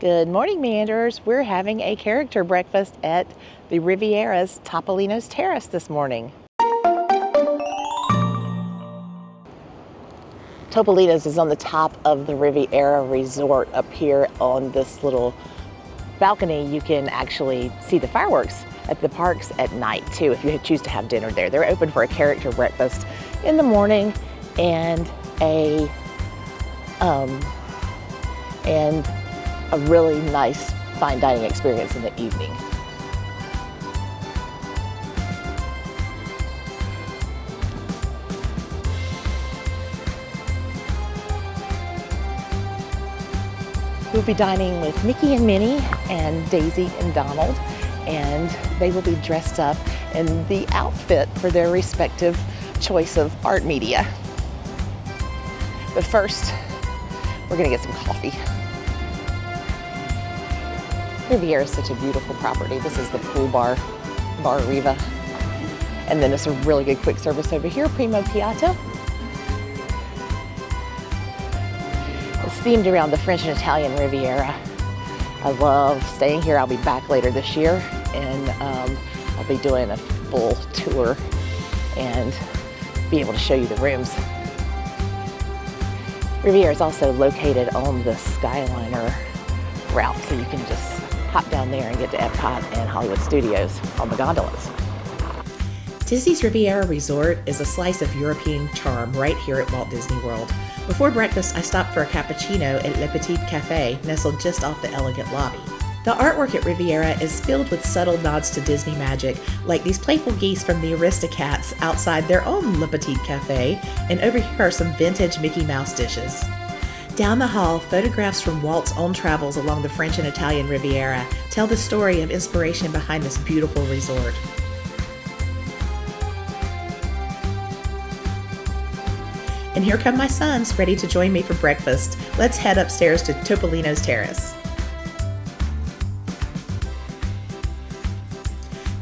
Good morning, Meandears. We're having a character breakfast at the Riviera's Topolino's Terrace this morning. Topolino's is on the top of the Riviera Resort up here on this little balcony. You can actually see the fireworks at the parks at night too if you choose to have dinner there. They're open for a character breakfast in the morning and a really nice fine dining experience in the evening. We'll be dining with Mickey and Minnie and Daisy and Donald, and they will be dressed up in the outfit for their respective choice of art media. But first, we're gonna get some coffee. Riviera is such a beautiful property. This is the pool bar, Bar Riva. And then it's a really good quick service over here, Primo Piatto. It's themed around the French and Italian Riviera. I love staying here. I'll be back later this year and I'll be doing a full tour and be able to show you the rooms. Riviera is also located on the Skyliner route, so you can just hop down there and get to Epcot and Hollywood Studios on the gondolas. Disney's Riviera Resort is a slice of European charm right here at Walt Disney World. Before breakfast, I stopped for a cappuccino at Le Petit Cafe, nestled just off the elegant lobby. The artwork at Riviera is filled with subtle nods to Disney magic, like these playful geese from the Aristocats outside their own Le Petit Cafe, and over here are some vintage Mickey Mouse dishes. Down the hall, photographs from Walt's own travels along the French and Italian Riviera tell the story of inspiration behind this beautiful resort. And here come my sons, ready to join me for breakfast. Let's head upstairs to Topolino's Terrace.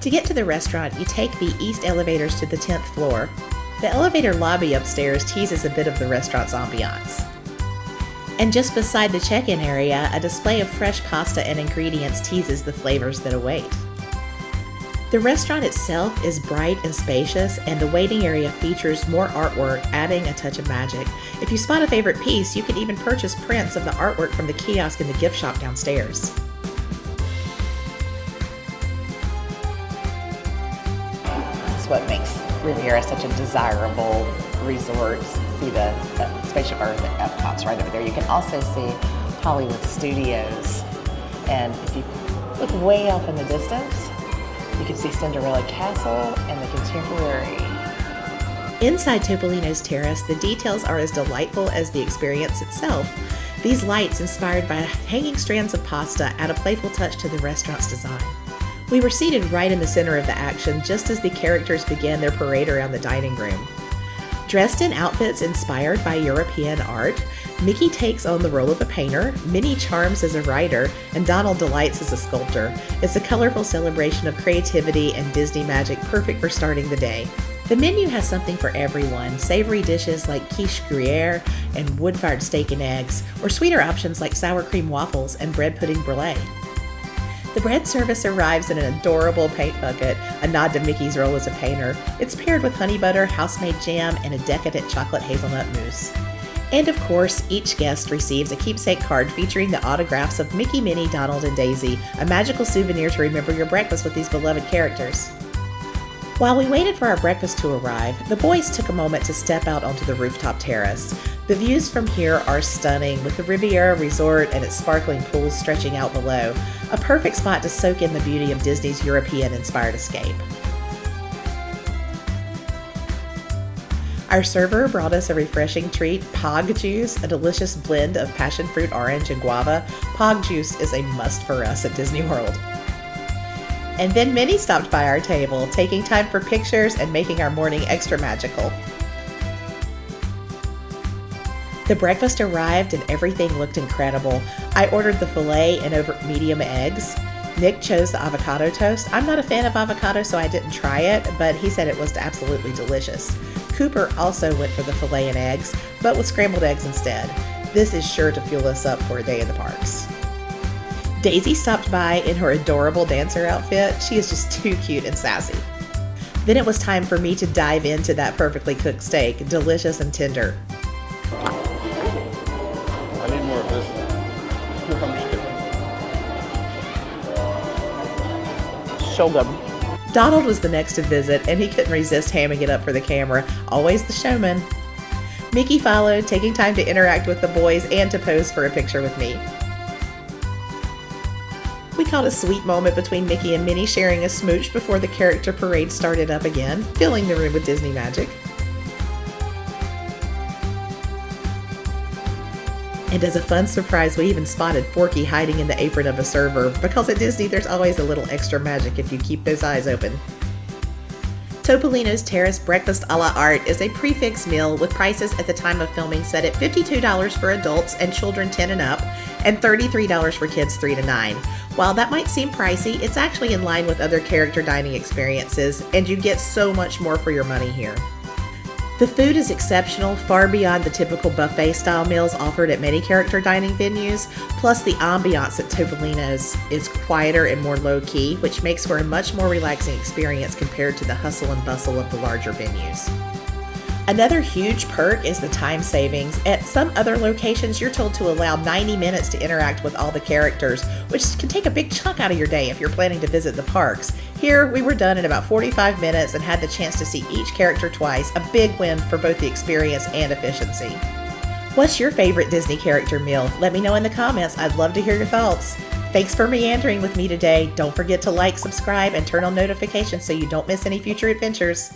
To get to the restaurant, you take the east elevators to the 10th floor. The elevator lobby upstairs teases a bit of the restaurant's ambiance. And just beside the check-in area, a display of fresh pasta and ingredients teases the flavors that await. The restaurant itself is bright and spacious, and the waiting area features more artwork, adding a touch of magic. If you spot a favorite piece, you can even purchase prints of the artwork from the kiosk in the gift shop downstairs. That's what makes Riviera such a desirable resort. See the spaceship Earth at Epcot's right over there. You can also see Hollywood Studios. And if you look way off in the distance, you can see Cinderella Castle and the Contemporary. Inside Topolino's Terrace, the details are as delightful as the experience itself. These lights, inspired by hanging strands of pasta, add a playful touch to the restaurant's design. We were seated right in the center of the action just as the characters began their parade around the dining room. Dressed in outfits inspired by European art, Mickey takes on the role of a painter, Minnie charms as a writer, and Donald delights as a sculptor. It's a colorful celebration of creativity and Disney magic, perfect for starting the day. The menu has something for everyone: savory dishes like quiche Gruyere and wood-fired steak and eggs, or sweeter options like sour cream waffles and bread pudding brulee. The bread service arrives in an adorable paint bucket, a nod to Mickey's role as a painter. It's paired with honey butter, house-made jam, and a decadent chocolate hazelnut mousse. And of course, each guest receives a keepsake card featuring the autographs of Mickey, Minnie, Donald, and Daisy, a magical souvenir to remember your breakfast with these beloved characters. While we waited for our breakfast to arrive, the boys took a moment to step out onto the rooftop terrace. The views from here are stunning, with the Riviera Resort and its sparkling pools stretching out below, a perfect spot to soak in the beauty of Disney's European-inspired escape. Our server brought us a refreshing treat, Pog Juice, a delicious blend of passion fruit, orange, and guava. Pog Juice is a must for us at Disney World. And then Minnie stopped by our table, taking time for pictures and making our morning extra magical. The breakfast arrived and everything looked incredible. I ordered the filet and over medium eggs. Nick chose the avocado toast. I'm not a fan of avocado, so I didn't try it, but he said it was absolutely delicious. Cooper also went for the filet and eggs, but with scrambled eggs instead. This is sure to fuel us up for a day in the parks. Daisy stopped by in her adorable dancer outfit. She is just too cute and sassy. Then it was time for me to dive into that perfectly cooked steak, delicious and tender. I need more of this. I'm just kidding. So good. Donald was the next to visit, and he couldn't resist hamming it up for the camera. Always the showman. Mickey followed, taking time to interact with the boys and to pose for a picture with me. We caught a sweet moment between Mickey and Minnie sharing a smooch before the character parade started up again, filling the room with Disney magic. And as a fun surprise, we even spotted Forky hiding in the apron of a server, because at Disney there's always a little extra magic if you keep those eyes open. Topolino's Terrace Breakfast a la Arte is a prix meal with prices at the time of filming set at $52 for adults and children 10 and up, and $33 for kids 3 to 9. While that might seem pricey, it's actually in line with other character dining experiences, and you get so much more for your money here. The food is exceptional, far beyond the typical buffet-style meals offered at many character dining venues, plus the ambiance at Topolino's is quieter and more low-key, which makes for a much more relaxing experience compared to the hustle and bustle of the larger venues. Another huge perk is the time savings. At some other locations, you're told to allow 90 minutes to interact with all the characters, which can take a big chunk out of your day if you're planning to visit the parks. Here, we were done in about 45 minutes and had the chance to see each character twice, a big win for both the experience and efficiency. What's your favorite Disney character meal? Let me know in the comments. I'd love to hear your thoughts. Thanks for meandering with me today. Don't forget to like, subscribe, and turn on notifications so you don't miss any future adventures.